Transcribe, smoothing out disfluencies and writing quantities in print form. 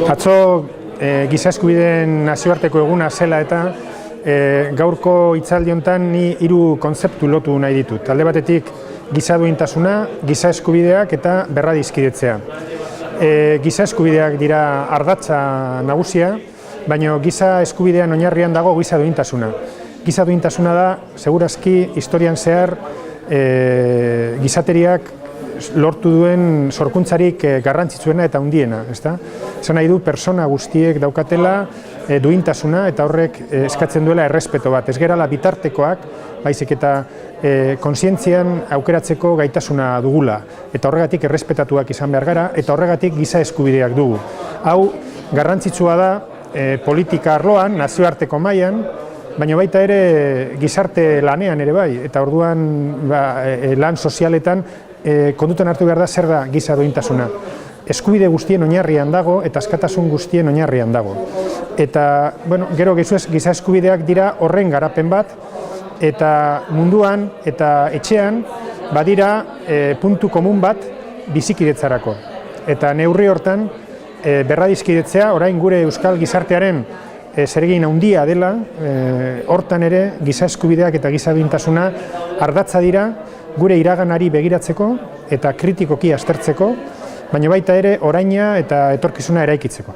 Atzo giza eskubideen nazioarteko eguna zela eta gaurko hitzaldi honetan ni 3 kontzeptu lotu nahi ditut. Alde batetik giza duintasuna, giza eskubideak eta berradizkidetzea. Giza eskubideak dira ardatza nagusia, baina giza eskubidean oinarrian dago giza duintasuna. Giza duintasuna da, segurazki, historian zehar, gizateriak lortu duen sorkuntzarik garrantzitsuena eta handiena, ezta? Esan nahi du, persona guztiek daukatela duintasuna eta horrek eskatzen duela errespeto bat. Ez gerala bitartekoak, baizik eta kontzientzian aukeratzeko gaitasuna dugula. Eta horregatik errespetatuak izan behar gara, eta horregatik giza eskubideak dugu. Hau, garrantzitsua da politika arloan, nazioarteko mailan, baina baita ere gizarte lanean ere bai, eta orduan lan sozialetan kontutan hartu behar da zer da giza duintasuna. Eskubide guztien oinarrian dago eta askatasun guztien oinarrian dago. Eta, gero giza eskubideak dira horren garapen bat, eta munduan eta etxean badira puntu komun bat bizikidetzarako. Eta neurri hortan berradizkidetzea orain gure euskal gizartearen zeregin handia dela, hortan ere giza eskubideak eta giza duintasuna ardatza dira gure iraganari begiratzeko eta kritikoki aztertzeko, baina baita ere oraina eta etorkizuna eraikitzeko.